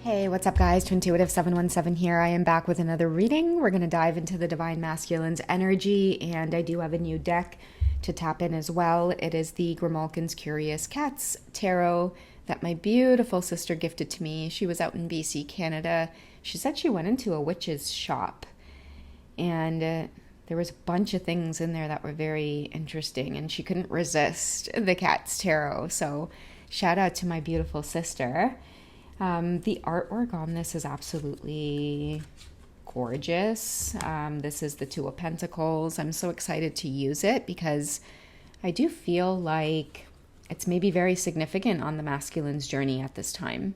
Hey, what's up, guys? Twintuitive 717 here. I am back with another reading. We're going to dive into the Divine Masculine's energy, and I do have a new deck to tap in as well. It is the Grimalkin's Curious Cats Tarot that my beautiful sister gifted to me. She was out in BC, Canada. She said she went into a witch's shop, and there was a bunch of things in there that were very interesting, and she couldn't resist the Cat's Tarot. So shout out to my beautiful sister. The artwork on this is absolutely gorgeous. This is the Two of Pentacles. I'm so excited to use it because I do feel like it's maybe very significant on the masculine's journey at this time.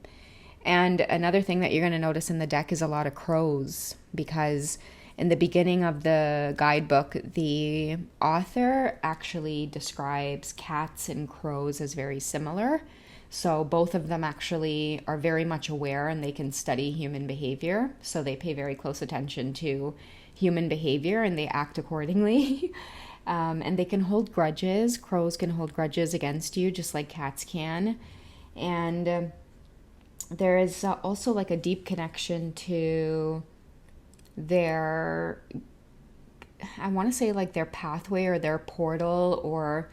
And another thing that you're going to notice in the deck is a lot of crows, because in the beginning of the guidebook, the author actually describes cats and crows as very similar. So both of them actually are very much aware, and they can study human behavior. So they pay very close attention to human behavior and they act accordingly. And they can hold grudges. Crows can hold grudges against you just like cats can. And there is also like a deep connection to their, I want to say like their pathway or their portal or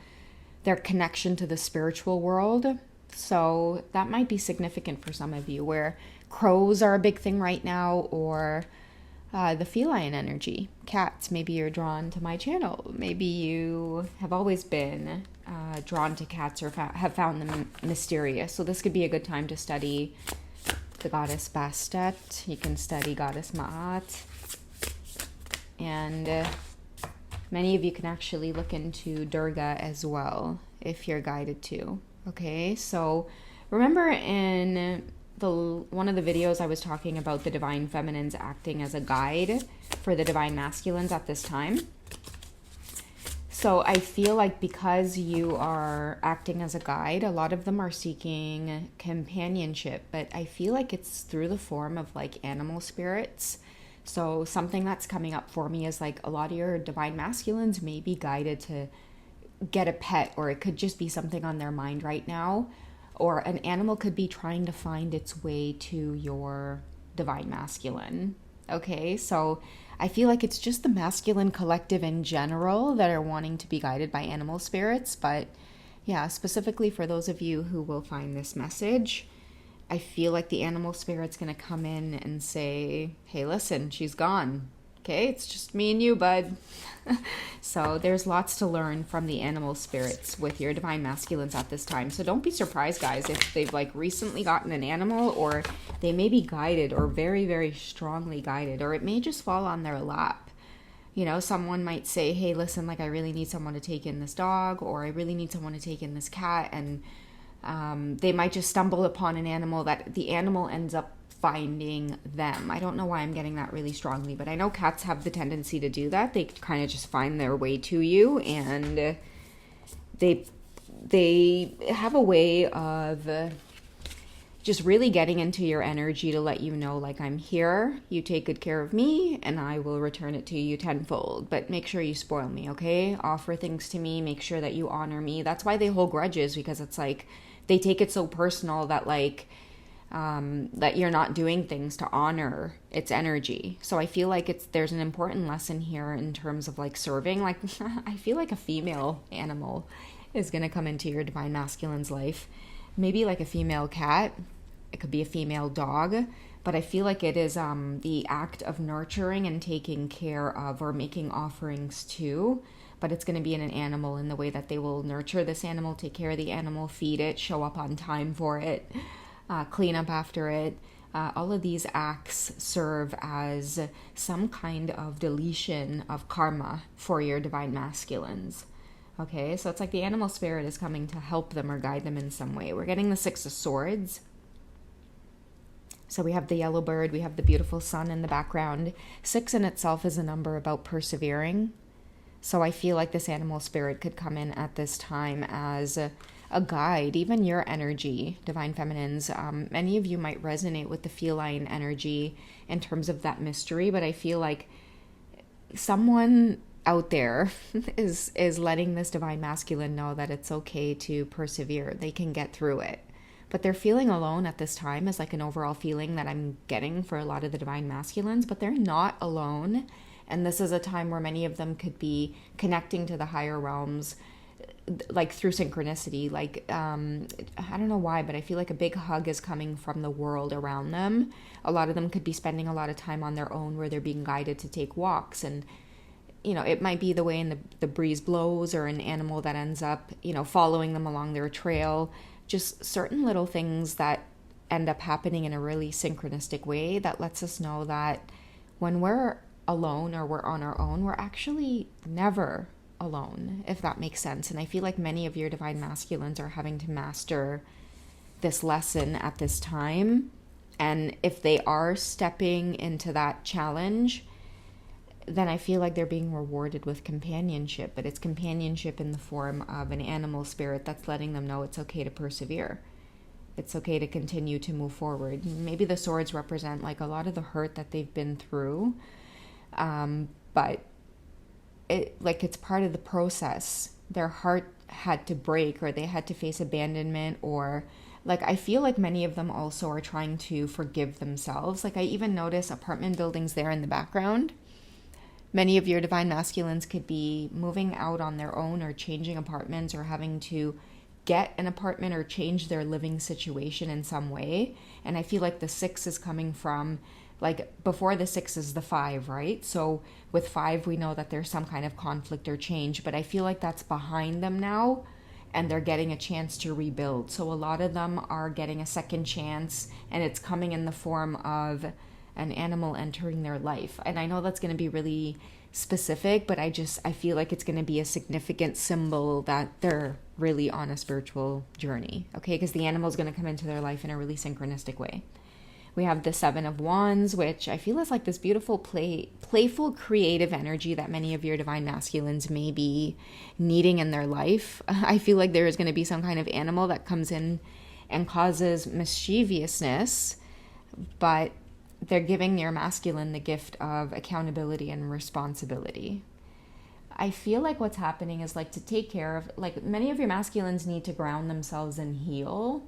their connection to the spiritual world. So that might be significant for some of you, where crows are a big thing right now, or the feline energy. Cats, maybe you're drawn to my channel. Maybe you have always been drawn to cats or have found them mysterious. So this could be a good time to study the goddess Bastet. You can study goddess Ma'at. And many of you can actually look into Durga as well, if you're guided to. Okay, so remember in one of the videos I was talking about the divine feminines acting as a guide for the divine masculines at this time. So I feel like because you are acting as a guide, a lot of them are seeking companionship, but I feel like it's through the form of like animal spirits. So something that's coming up for me is like a lot of your divine masculines may be guided to get a pet, or it could just be something on their mind right now, or an animal could be trying to find its way to your divine masculine. Okay, so I feel like it's just the masculine collective in general that are wanting to be guided by animal spirits. But yeah, specifically for those of you who will find this message, I feel like the animal spirit's going to come in and say, hey, listen, she's gone. Okay, it's just me and you, bud. So there's lots to learn from the animal spirits with your divine masculines at this time. So don't be surprised, guys, if they've like recently gotten an animal, or they may be guided or very, very strongly guided, or it may just fall on their lap. You know, someone might say, hey, listen, like I really need someone to take in this dog, or I really need someone to take in this cat. And they might just stumble upon an animal that the animal ends up finding them. I don't know why I'm getting that really strongly, but I know cats have the tendency to do that. They kind of just find their way to you, and they have a way of just really getting into your energy to let you know, like, I'm here, you take good care of me, and I will return it to you tenfold. But make sure you spoil me, okay? Offer things to me, make sure that you honor me. That's why they hold grudges, because it's like they take it so personal that like that you're not doing things to honor its energy. So I feel like there's an important lesson here in terms of like serving. Like I feel like a female animal is going to come into your divine masculine's life. Maybe like a female cat. It could be a female dog. But I feel like it is the act of nurturing and taking care of, or making offerings to. But it's going to be in an animal, in the way that they will nurture this animal, take care of the animal, feed it, show up on time for it, clean up after it. All of these acts serve as some kind of deletion of karma for your divine masculines. Okay, so it's like the animal spirit is coming to help them or guide them in some way. We're getting the Six of Swords. So we have the yellow bird, we have the beautiful sun in the background. 6 in itself is a number about persevering. So I feel like this animal spirit could come in at this time as a guide, even your energy, divine feminines. Many of you might resonate with the feline energy in terms of that mystery, but I feel like someone out there is letting this divine masculine know that it's okay to persevere. They can get through it. but they're feeling alone at this time, is like an overall feeling that I'm getting for a lot of the divine masculines, but they're not alone. And this is a time where many of them could be connecting to the higher realms, like through synchronicity. Like, I don't know why, but I feel like a big hug is coming from the world around them. A lot of them could be spending a lot of time on their own where they're being guided to take walks. And, it might be the way the breeze blows, or an animal that ends up, following them along their trail. Just certain little things that end up happening in a really synchronistic way that lets us know that when we're alone or we're on our own, we're actually never alone, if that makes sense. And I feel like many of your divine masculines are having to master this lesson at this time. And if they are stepping into that challenge, then I feel like they're being rewarded with companionship. But it's companionship in the form of an animal spirit that's letting them know it's okay to persevere. It's okay to continue to move forward. Maybe the swords represent like a lot of the hurt that they've been through. But it's part of the process. Their heart had to break, or they had to face abandonment, or like, I feel like many of them also are trying to forgive themselves. Like, I even notice apartment buildings there in the background. Many of your divine masculines could be moving out on their own, or changing apartments, or having to get an apartment or change their living situation in some way. And I feel like the 6 is coming from, like, before the 6 is the 5, right? So with 5, we know that there's some kind of conflict or change, but I feel like that's behind them now, and they're getting a chance to rebuild. So a lot of them are getting a second chance, and it's coming in the form of an animal entering their life. And I know that's going to be really specific, but I feel like it's going to be a significant symbol that they're really on a spiritual journey, okay? Because the animal is going to come into their life in a really synchronistic way. We have the 7 of Wands, which I feel is like this beautiful, playful, creative energy that many of your divine masculines may be needing in their life. I feel like there is going to be some kind of animal that comes in and causes mischievousness, but they're giving your masculine the gift of accountability and responsibility. I feel like what's happening is, like, to take care of, like, many of your masculines need to ground themselves and heal,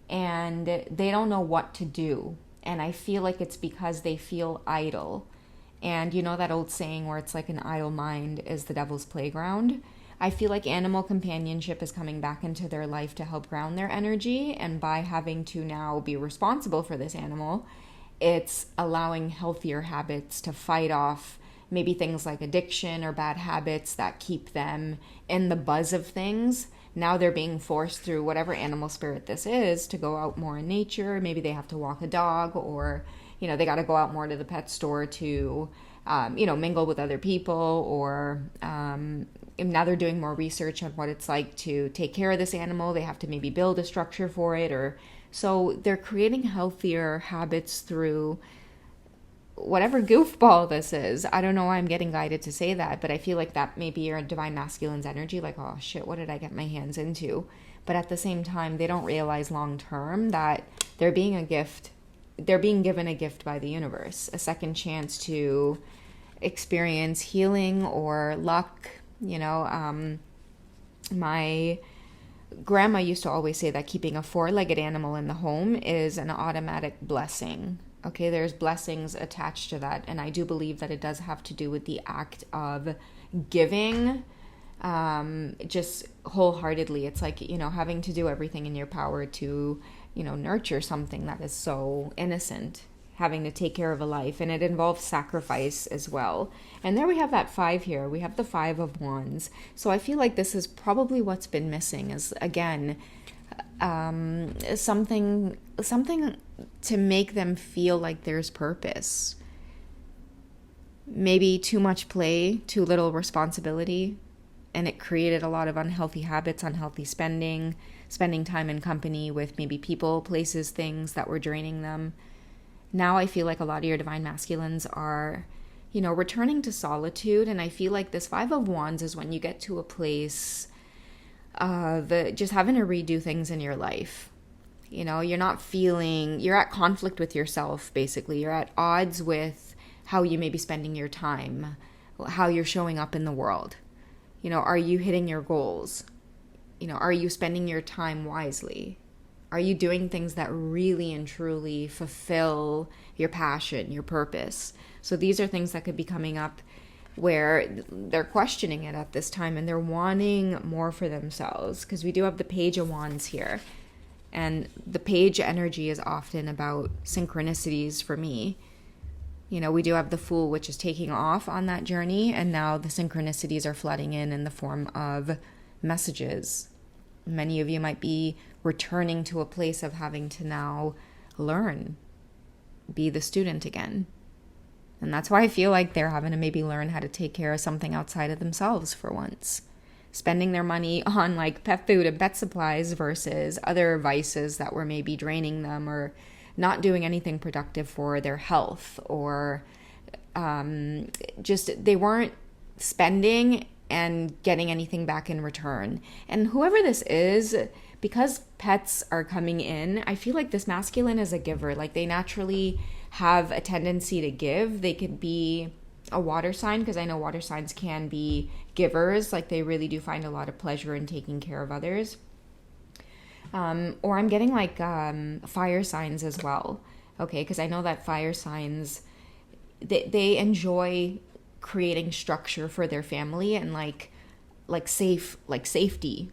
and they don't know what to do. And I feel like it's because they feel idle. And you know that old saying where it's like, an idle mind is the devil's playground? I feel like animal companionship is coming back into their life to help ground their energy. And by having to now be responsible for this animal, it's allowing healthier habits to fight off maybe things like addiction or bad habits that keep them in the buzz of things. Now they're being forced through whatever animal spirit this is to go out more in nature. Maybe they have to walk a dog, or, they got to go out more to the pet store to, mingle with other people, or now they're doing more research on what it's like to take care of this animal. They have to maybe build a structure for it, or so they're creating healthier habits through whatever goofball this is. I don't know why I'm getting guided to say that, but I feel like that may be your divine masculine's energy, like, oh shit, what did I get my hands into? But at the same time, they don't realize long term that they're being given a gift by the universe, a second chance to experience healing or luck. My grandma used to always say that keeping a 4-legged animal in the home is an automatic blessing. Okay, there's blessings attached to that. And I do believe that it does have to do with the act of giving, just wholeheartedly. It's like, having to do everything in your power to, nurture something that is so innocent, having to take care of a life. And it involves sacrifice as well. And there we have that 5 here. We have the 5 of Wands. So I feel like this is probably what's been missing, is, again, something to make them feel like there's purpose. Maybe too much play, too little responsibility, and it created a lot of unhealthy habits, unhealthy spending time in company with maybe people, places, things that were draining them. Now I feel like a lot of your divine masculines are, returning to solitude, and I feel like this 5 of Wands is when you get to a place of just having to redo things in your life. You're at conflict with yourself, basically. You're at odds with how you may be spending your time, how you're showing up in the world. Are you hitting your goals? Are you spending your time wisely? Are you doing things that really and truly fulfill your passion, your purpose? So these are things that could be coming up where they're questioning it at this time and they're wanting more for themselves, because we do have the Page of Wands here. And the page energy is often about synchronicities for me. You know, we do have the Fool, which is taking off on that journey, and now the synchronicities are flooding in the form of messages. Many of you might be returning to a place of having to now learn, be the student again. And that's why I feel like they're having to maybe learn how to take care of something outside of themselves for once. Spending their money on like pet food and pet supplies versus other vices that were maybe draining them, or not doing anything productive for their health, or just they weren't spending and getting anything back in return. And whoever this is, because pets are coming in, I feel like this masculine is a giver. Like they naturally have a tendency to give. They could be a water sign, because I know water signs can be givers. Like they really do find a lot of pleasure in taking care of others. Or I'm getting like fire signs as well. Okay, because I know that fire signs, they enjoy creating structure for their family and like safety.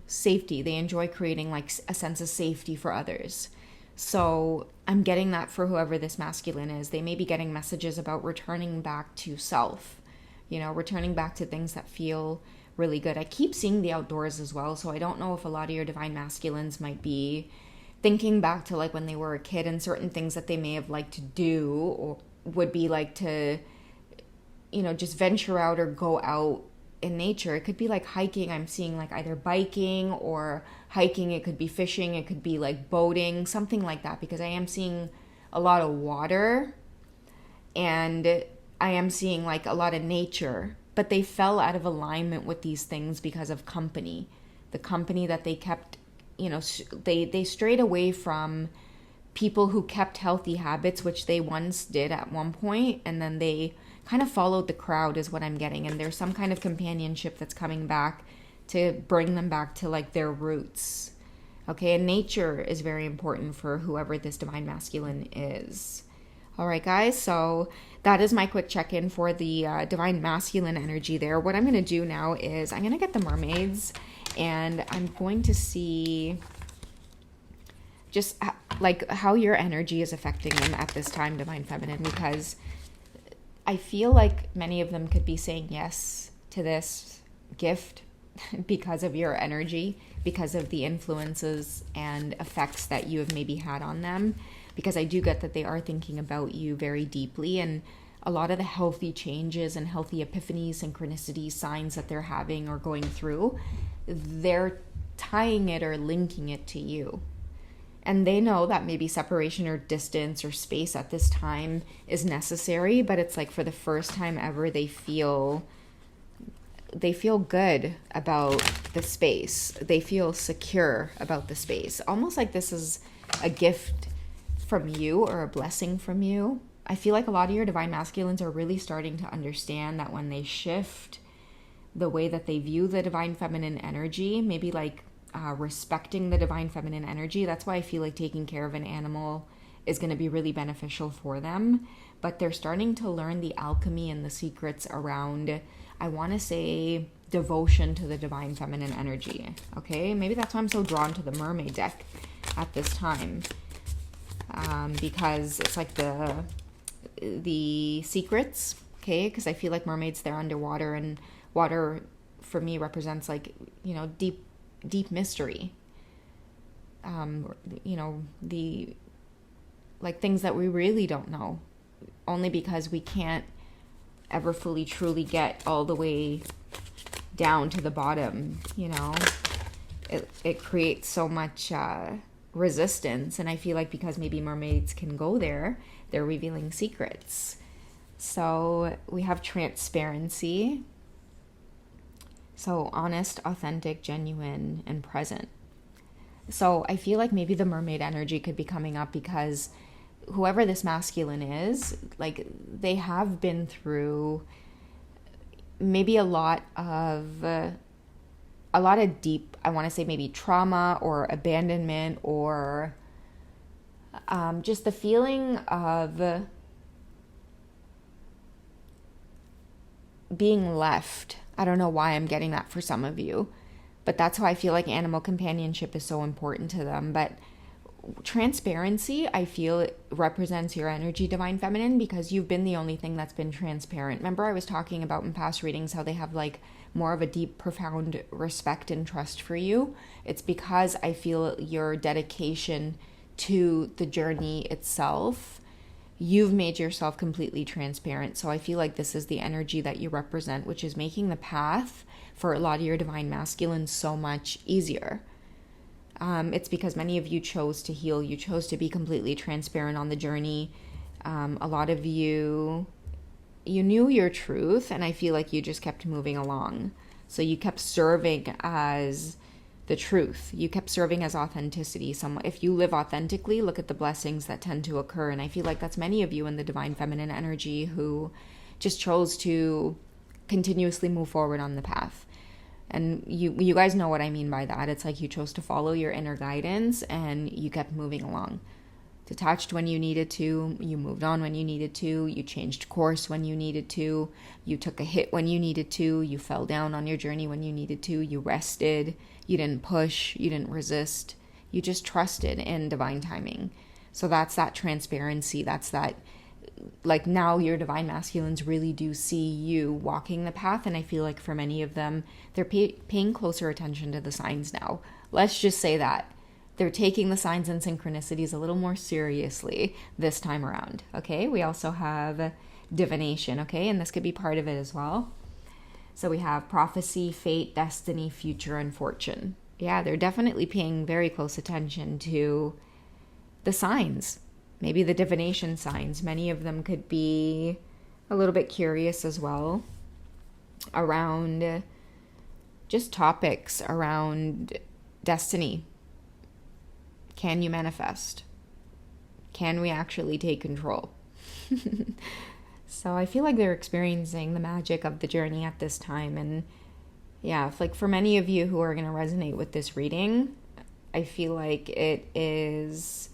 They enjoy creating like a sense of safety for others. So I'm getting that for whoever this masculine is. They may be getting messages about returning back to self, you know, returning back to things that feel really good. I keep seeing the outdoors as well. So I don't know if a lot of your divine masculines might be thinking back to like when they were a kid, and certain things that they may have liked to do or would be like to, you know, just venture out or go out in nature. It could be like hiking. I'm seeing like either biking or hiking. It could be fishing. It could be like boating, something like that, because I am seeing a lot of water and I am seeing like a lot of nature, but they fell out of alignment with these things because of company. The company that they kept, you know, they strayed away from people who kept healthy habits, which they once did at one point, and then they kind of followed the crowd is what I'm getting. And there's some kind of companionship that's coming back to bring them back to like their roots. Okay, and nature is very important for whoever this divine masculine is. All right, guys, so that is my quick check-in for the divine masculine energy there. What I'm going to do now is I'm going to get the mermaids, and I'm going to see just like how your energy is affecting them at this time, divine feminine, because I feel like many of them could be saying yes to this gift because of your energy, because of the influences and effects that you have maybe had on them. Because I do get that they are thinking about you very deeply, and a lot of the healthy changes and healthy epiphanies, synchronicities, signs that they're having or going through, they're tying it or linking it to you. And they know that maybe separation or distance or space at this time is necessary, but it's like for the first time ever, they feel good about the space. They feel secure about the space. Almost like this is a gift from you or a blessing from you. I feel like a lot of your divine masculines are really starting to understand that when they shift the way that they view the divine feminine energy, maybe like respecting the divine feminine energy. That's why I feel like taking care of an animal is going to be really beneficial for them. But they're starting to learn the alchemy and the secrets around, I want to say, devotion to the divine feminine energy. Okay, maybe that's why I'm so drawn to the Mermaid deck at this time, because it's like the secrets. Okay, because I feel like mermaids, they're underwater, and water for me represents like, you know, deep mystery. You know, the like things that we really don't know, only because we can't ever fully truly get all the way down to the bottom. You know, it creates so much resistance, and I feel like because maybe mermaids can go there, they're revealing secrets. So we have transparency. So honest, authentic, genuine, and present. So I feel like maybe the mermaid energy could be coming up because whoever this masculine is, like they have been through maybe a lot of deep, I want to say maybe trauma or abandonment or just the feeling of being left. I don't know why I'm getting that for some of you, but that's how I feel like animal companionship is so important to them. But transparency, I feel it represents your energy, divine feminine, because you've been the only thing that's been transparent. Remember I was talking about in past readings how they have like more of a deep, profound respect and trust for you. It's because I feel your dedication to the journey itself. You've made yourself completely transparent. So I feel like this is the energy that you represent, which is making the path for a lot of your divine masculine so much easier. It's because many of you chose to heal. You chose to be completely transparent on the journey. A lot of you knew your truth, and I feel like you just kept moving along. So you kept serving as the truth. You kept serving as authenticity. If you live authentically, look at the blessings that tend to occur. And I feel like that's many of you in the divine feminine energy who just chose to continuously move forward on the path. And you guys know what I mean by that. It's like you chose to follow your inner guidance and you kept moving along. Detached when you needed to, you moved on when you needed to, you changed course when you needed to, you took a hit when you needed to, you fell down on your journey when you needed to, you rested, you didn't push, you didn't resist, you just trusted in divine timing. So that's that transparency, that's that, like, now your divine masculines really do see you walking the path, and I feel like for many of them, they're paying closer attention to the signs now. Let's just say that. They're taking the signs and synchronicities a little more seriously this time around, okay? We also have divination, okay? And this could be part of it as well. So we have prophecy, fate, destiny, future, and fortune. Yeah, they're definitely paying very close attention to the signs. Maybe the divination signs. Many of them could be a little bit curious as well around just topics around destiny. Can you manifest? Can we actually take control? So I feel like they're experiencing the magic of the journey at this time. And yeah, like for many of you who are going to resonate with this reading, I feel like it is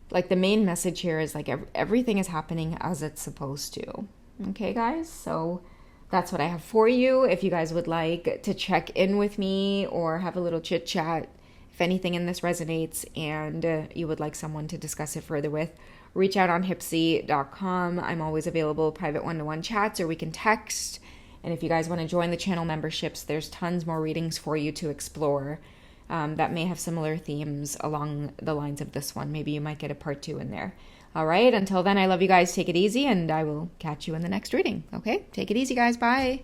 like the main message here is like everything is happening as it's supposed to. Okay, guys? So that's what I have for you. If you guys would like to check in with me or have a little chit chat, if anything in this resonates and you would like someone to discuss it further with, reach out on hipsy.com. I'm always available, private one-to-one chats, or we can text. And if you guys want to join the channel memberships, there's tons more readings for you to explore that may have similar themes along the lines of this one. Maybe you might get a part 2 in there. All right, until then, I love you guys. Take it easy, and I will catch you in the next reading. Okay, take it easy, guys. Bye.